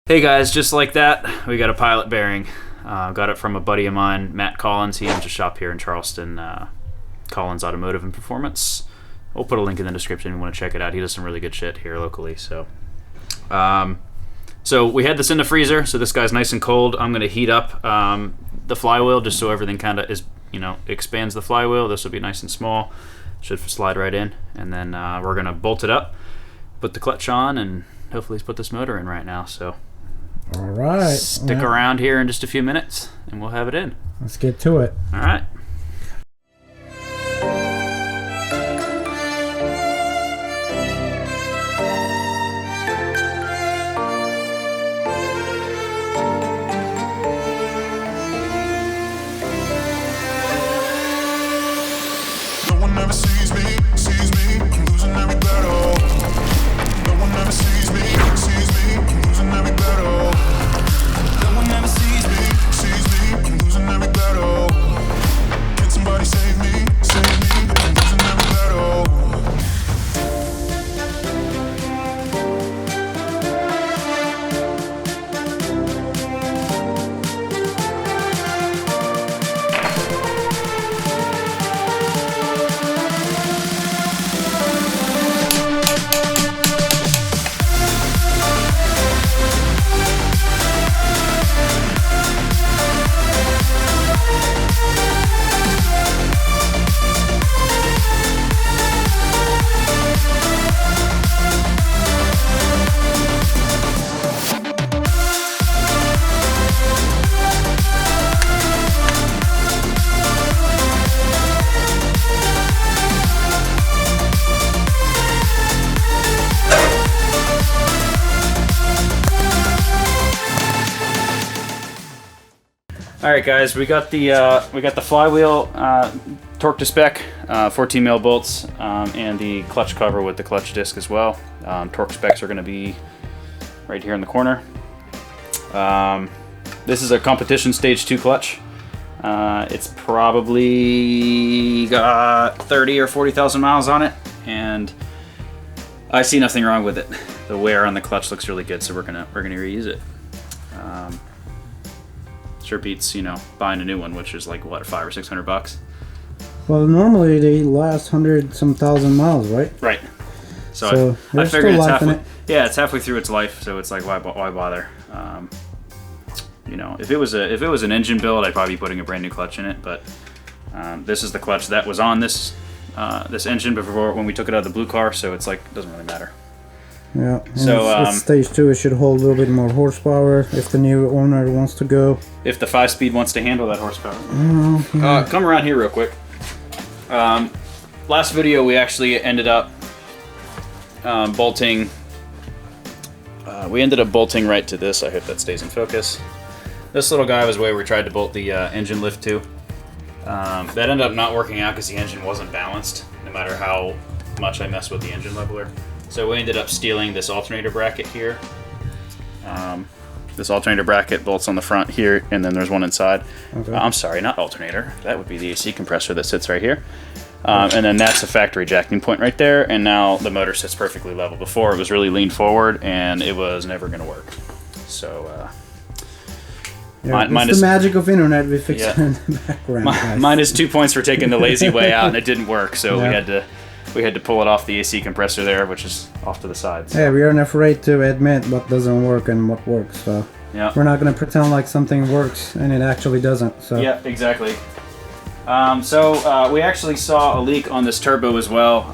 Hey guys, just like that, we got a pilot bearing. Got it from a buddy of mine, Matt Collins. He owns a shop here in Charleston, Collins Automotive and Performance. We'll put a link in the description if you want to check it out. He does some really good shit here locally. So we had this in the freezer, so this guy's nice and cold. I'm going to heat up the flywheel just so everything kind of is, expands the flywheel. This will be nice and small. Should slide right in. And then we're going to bolt it up, put the clutch on, and hopefully put this motor in right now. So. All right. Stick around here in just a few minutes and we'll have it in. Let's get to it. All right. No one ever sees me, I'm losing every battle. No one ever sees me, I'm losing every battle. No one ever sees me, I'm losing every battle. Can somebody save me, I'm losing every battle. All right, guys, we got the flywheel torque to spec, 14 mil bolts, and the clutch cover with the clutch disc as well. Torque specs are going to be right here in the corner. This is a competition stage 2 clutch. It's probably got 30 or 40,000 miles on it, and I see nothing wrong with it. The wear on the clutch looks really good, so we're gonna reuse it. Sure beats, buying a new one, which is like what, $500 or $600. Well, normally they last 100-some thousand miles, right? Right. So I figured still it's life in halfway. it. Yeah, it's halfway through its life, so it's like why bother? If it was an engine build, I'd probably be putting a brand new clutch in it. But this is the clutch that was on this engine before when we took it out of the blue car, so it's like it doesn't really matter. Yeah. And So it's stage 2. It should hold a little bit more horsepower if the new owner wants to go. If the 5-speed wants to handle that horsepower. Yeah. Come around here real quick. Last video we actually ended up bolting. We ended up bolting right to this. I hope that stays in focus. This little guy was where we tried to bolt the engine lift to. That ended up not working out because the engine wasn't balanced, no matter how much I messed with the engine leveler. So we ended up stealing this alternator bracket here. This alternator bracket bolts on the front here, and then there's one inside. Okay. I'm sorry, not alternator. That would be the AC compressor that sits right here. And then that's the factory jacking point right there, and now the motor sits perfectly level. Before it was really leaned forward, and it was never going to work. So It's the magic of internet we fixed it in the background. Minus 2 points for taking the lazy way out, and it didn't work, so we had to pull it off the AC compressor there, which is off to the side. So. Yeah, we aren't afraid to admit what doesn't work and what works. So we're not going to pretend like something works and it actually doesn't. So yeah, exactly. We actually saw a leak on this turbo as well.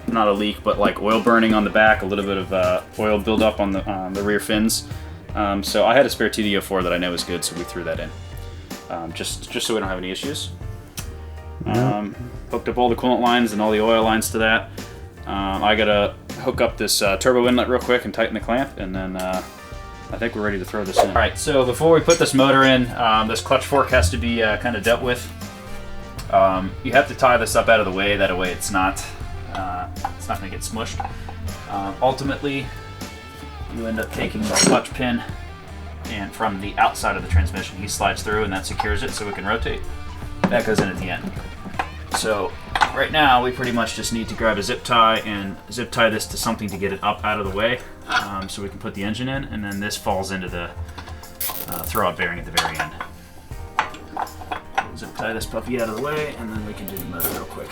Not a leak, but like oil burning on the back, a little bit of oil buildup on the rear fins. So I had a spare TD04 that I know is good, so we threw that in, just so we don't have any issues. Hooked up all the coolant lines and all the oil lines to that. I gotta hook up this turbo inlet real quick and tighten the clamp, and then I think we're ready to throw this in. All right, so before we put this motor in, this clutch fork has to be kind of dealt with. You have to tie this up out of the way, that way it's not gonna get smushed. Ultimately, you end up taking the clutch pin and from the outside of the transmission, he slides through and that secures it so we can rotate. That goes in at the end. So right now we pretty much just need to grab a zip tie and zip tie this to something to get it up out of the way, so we can put the engine in, and then this falls into the throwout bearing at the very end. Zip tie this puppy out of the way, and then we can do the motor real quick.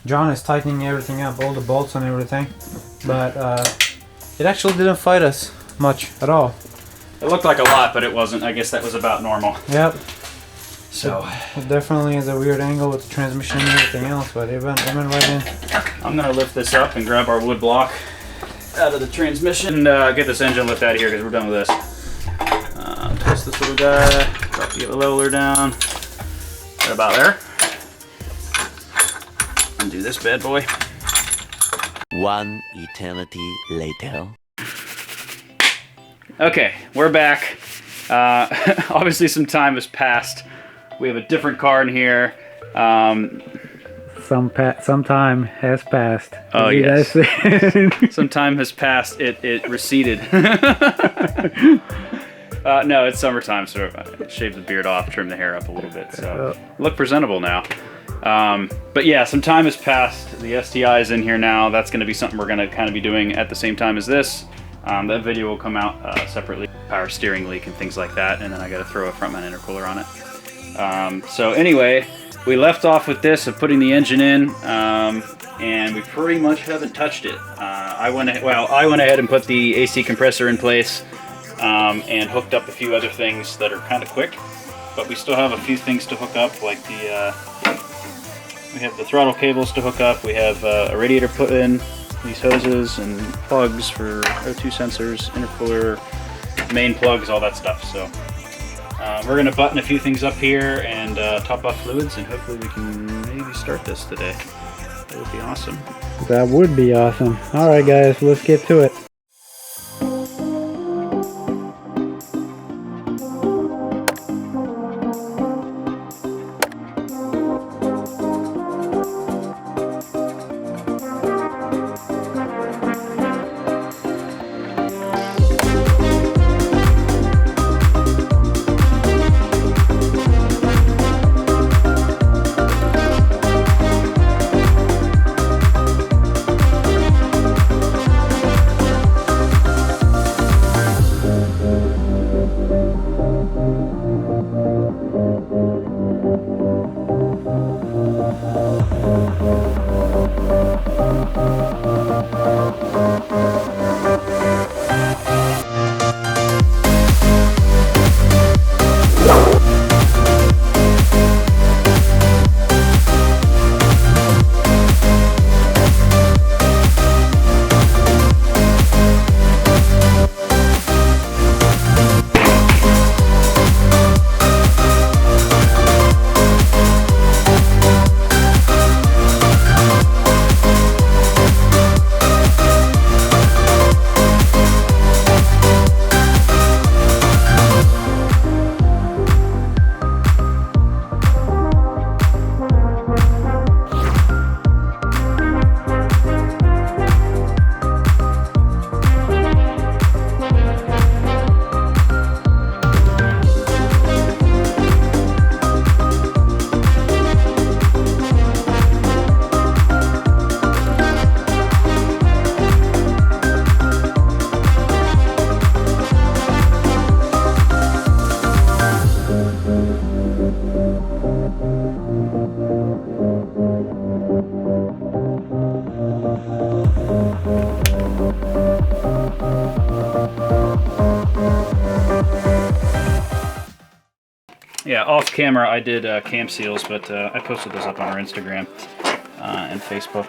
John is tightening everything up, all the bolts and everything, but it actually didn't fight us much at all. It looked like a lot, but it wasn't. I guess that was about normal. Yep. So it definitely is a weird angle with the transmission and everything else, but it went right in. I'm gonna lift this up and grab our wood block out of the transmission and get this engine lift out of here because we're done with this. Twist this little guy, drop the leveler down, right about there. Undo this bad boy. One eternity later. Okay, we're back. Obviously some time has passed. We have a different car in here. Some time has passed. Oh yes. Some time has passed. It receded. No, it's summertime, so I shaved the beard off, trimmed the hair up a little bit, so look presentable now. But yeah, some time has passed. The STI is in here now. That's going to be something we're going to kind of be doing at the same time as this. That video will come out separately. Power steering leak and things like that, and then I got to throw a front mount intercooler on it. So anyway, we left off with this of putting the engine in, and we pretty much haven't touched it. I went ahead and put the AC compressor in place and hooked up a few other things that are kind of quick, but we still have a few things to hook up, like we have the throttle cables to hook up. We have a radiator put in, these hoses and plugs for O2 sensors, intercooler, main plugs, all that stuff. So we're going to button a few things up here and top off fluids, and hopefully we can maybe start this today. That would be awesome. That would be awesome. All right, guys, let's get to it. off camera I did cam seals, but I posted those up on our Instagram and Facebook.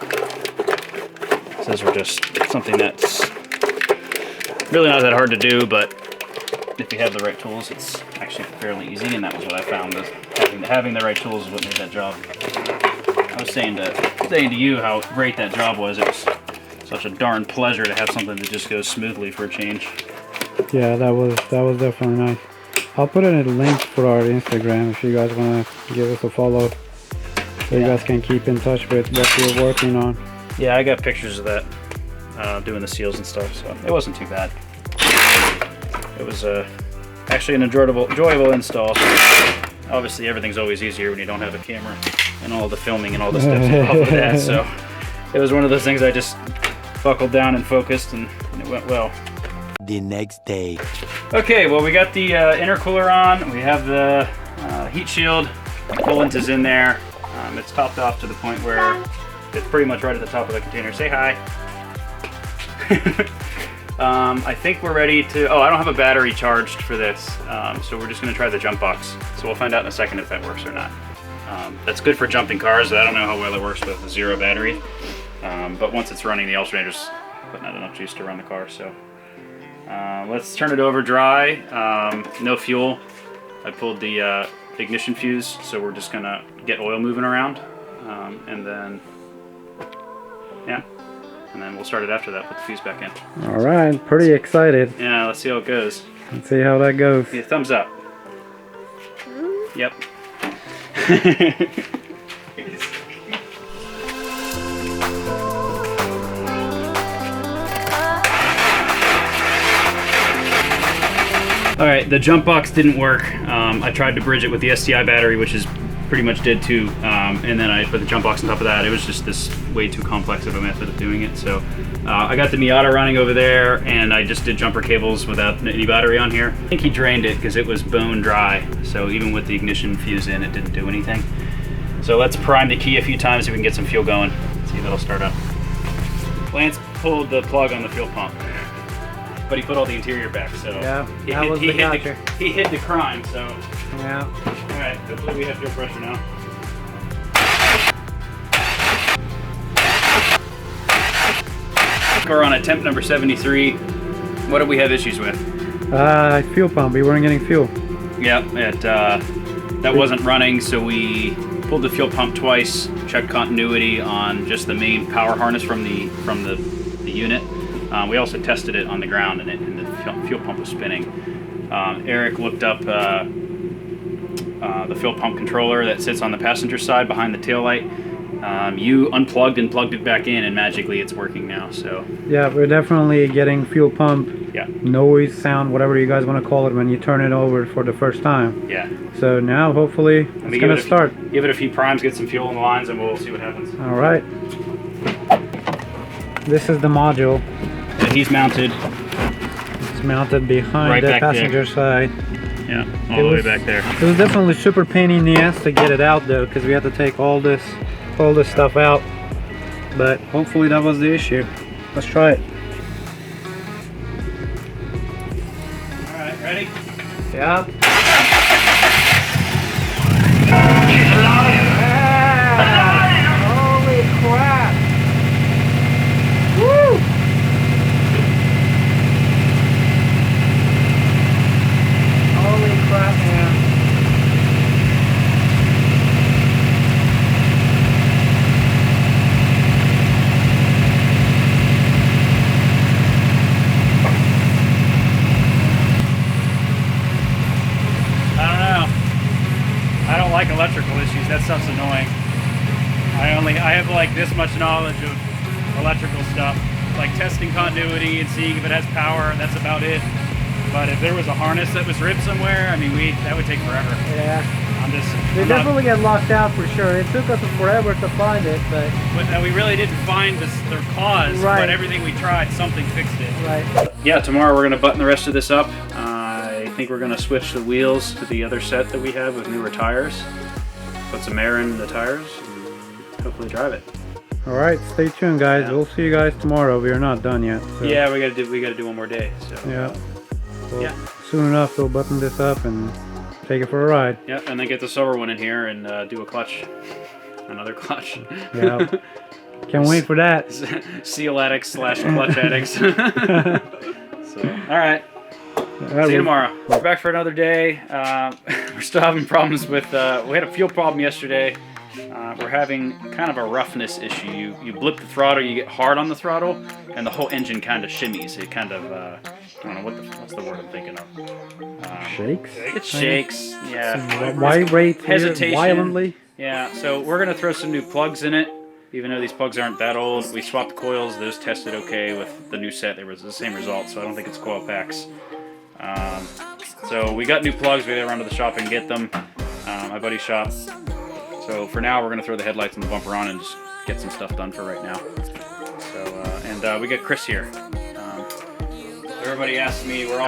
Those are just something that's really not that hard to do, but if you have the right tools, it's actually fairly easy, and that was what I found, was having the right tools is what made that job. I was saying to you how great that job was. It was such a darn pleasure to have something that just goes smoothly for a change. Yeah, that was definitely nice. I'll put in a link for our Instagram if you guys want to give us a follow, so you guys can keep in touch with what we're working on. Yeah, I got pictures of that, doing the seals and stuff, so it wasn't too bad. It was actually an enjoyable install. Obviously, everything's always easier when you don't have a camera and all the filming and all the steps involved with that, so it was one of those things I just buckled down and focused, and it went well. The next day. Okay, well, we got the intercooler on. We have the heat shield. Coolant is in there. It's topped off to the point where it's pretty much right at the top of the container. Say hi. I think we're ready to... Oh, I don't have a battery charged for this, so we're just going to try the jump box. So we'll find out in a second if that works or not. That's good for jumping cars. I don't know how well it works with a zero battery. But once it's running, the alternator's putting out enough juice to run the car, so... let's turn it over dry. No fuel. I pulled the ignition fuse, so we're just gonna get oil moving around, and then we'll start it after that. Put the fuse back in. All right, pretty excited. Yeah, let's see how it goes. Let's see how that goes. Yeah, thumbs up. Yep. Alright, the jump box didn't work. I tried to bridge it with the STI battery, which is pretty much dead too, and then I put the jump box on top of that. It was just this way too complex of a method of doing it. So I got the Miata running over there, and I just did jumper cables without any battery on here. I think he drained it because it was bone dry, so even with the ignition fuse in, it didn't do anything. So let's prime the key a few times so we can get some fuel going. See if it'll start up. Lance pulled the plug on the fuel pump, but he put all the interior back, so yeah, he hid the crime, so yeah. All right, hopefully we have fuel pressure now. We're on at temp number 73. What did we have issues with? Fuel pump. We weren't getting fuel. Yeah, that wasn't running, so we pulled the fuel pump twice, checked continuity on just the main power harness from the unit. We also tested it on the ground, and the fuel pump was spinning. Eric looked up the fuel pump controller that sits on the passenger side behind the taillight. You unplugged and plugged it back in, and magically it's working now. So yeah, we're definitely getting fuel pump noise, sound, whatever you guys want to call it, when you turn it over for the first time. Yeah. So now hopefully it's gonna start. Give it a few primes, get some fuel in the lines, and we'll see what happens. All right. This is the module. And he's mounted. It's mounted behind the passenger side. Yeah, all the way back there. It was definitely super pain in the ass to get it out though, because we had to take all this stuff out. But hopefully that was the issue. Let's try it. All right, ready? Yeah. Holy crap! Woo! Holy crap, man. I don't like electrical issues. That stuff's annoying. I have like this much knowledge of electrical stuff, like testing continuity and seeing if it has power. That's about it. But if there was a harness that was ripped somewhere, I mean, that would take forever. Yeah. They definitely get locked out for sure. It took us forever to find it, but we really didn't find their cause. Right. But everything we tried, something fixed it. Right. Yeah. Tomorrow we're gonna button the rest of this up. I think we're gonna switch the wheels to the other set that we have with newer tires. Put some air in the tires and hopefully drive it. All right, stay tuned, guys. Yeah. We'll see you guys tomorrow. We are not done yet. So. Yeah, we gotta do one more day. So yeah. Well, yeah. Soon enough, we'll button this up and take it for a ride. Yep, and then get the silver one in here and do a clutch. Another clutch. Yeah. Can't wait for that. Seal addicts / clutch addicts. So, all right. See you tomorrow. We're back for another day. We're still having problems with. We had a fuel problem yesterday. We're having kind of a roughness issue. You blip the throttle, you get hard on the throttle, and the whole engine kind of shimmies. It kind of. I don't know what's the word I'm thinking of. Shakes? It shakes. Yeah. Vibrate hesitation violently. Yeah. So we're gonna throw some new plugs in it. Even though these plugs aren't that old, we swapped coils. Those tested okay with the new set. There was the same result, so I don't think it's coil packs. So we got new plugs. We gotta run to the shop and get them. My buddy's shop. So for now, we're gonna throw the headlights and the bumper on and just get some stuff done for right now. So and we got Chris here. Everybody asks me where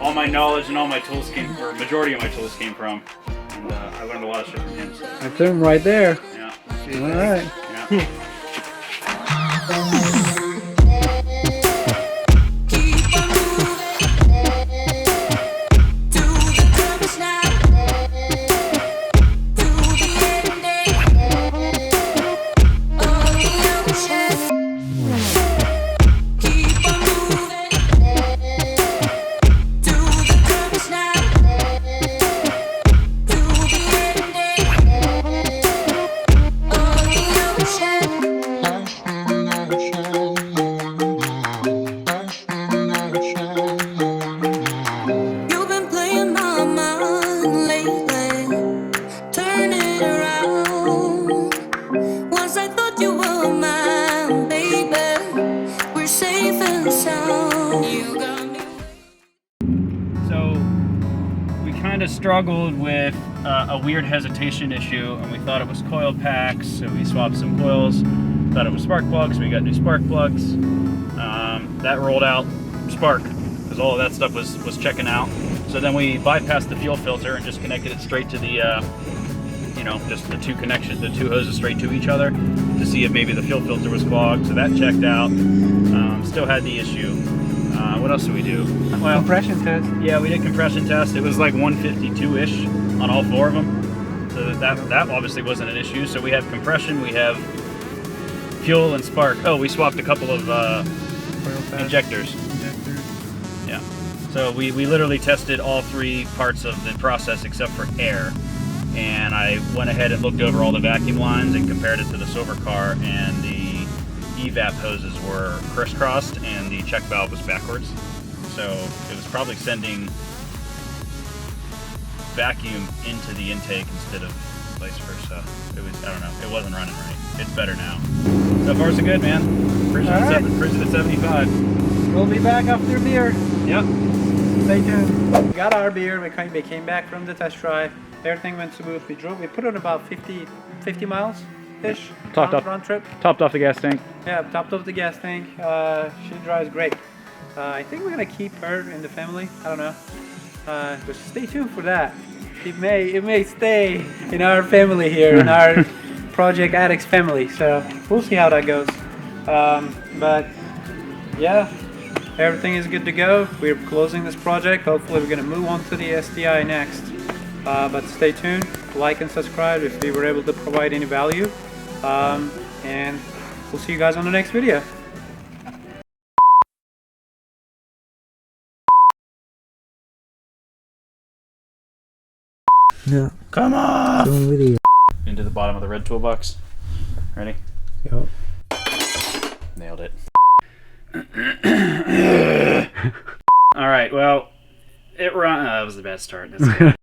all my knowledge and all my tools came, or majority of my tools came from, and I learned a lot of shit from him. So. That's him right there. Yeah. All right. Yeah. Struggled with a weird hesitation issue, and we thought it was coil packs, so we swapped some coils. Thought it was spark plugs, we got new spark plugs. That rolled out spark, because all of that stuff was checking out. So then we bypassed the fuel filter and just connected it straight to the, just the two connections, the two hoses straight to each other, to see if maybe the fuel filter was clogged. So that checked out. Still had the issue. What else did we do? Well, Compression test. Yeah, we did compression test. It was like 152-ish on all 4 of them. So that obviously wasn't an issue. So we have compression, we have fuel and spark. Oh, we swapped a couple of injectors. Yeah. So we literally tested all 3 parts of the process except for air. And I went ahead and looked over all the vacuum lines and compared it to the silver car, and the evap hoses were crisscrossed and the check valve was backwards. So it was probably sending vacuum into the intake instead of vice versa. It was, I don't know, it wasn't running right. It's better now. So far so good, man. Cruising at 75. We'll be back after beer. Yep. Stay tuned. We got our beer. We came back from the test drive. Everything went smooth. We put on about 50 miles. Ish round trip. Topped off the gas tank. Yeah, topped off the gas tank. She drives great. I think we're gonna keep her in the family. I don't know. But stay tuned for that. It may stay in our family here, in our Project Addicts family. So we'll see how that goes. But yeah, everything is good to go. We're closing this project. Hopefully we're gonna move on to the STI next. But stay tuned, like and subscribe if we were able to provide any value. And we'll see you guys on the next video. No. Come on! Doing video. Into the bottom of the red toolbox. Ready? Yep. Nailed it. Alright, well, that was a bad start. That's good.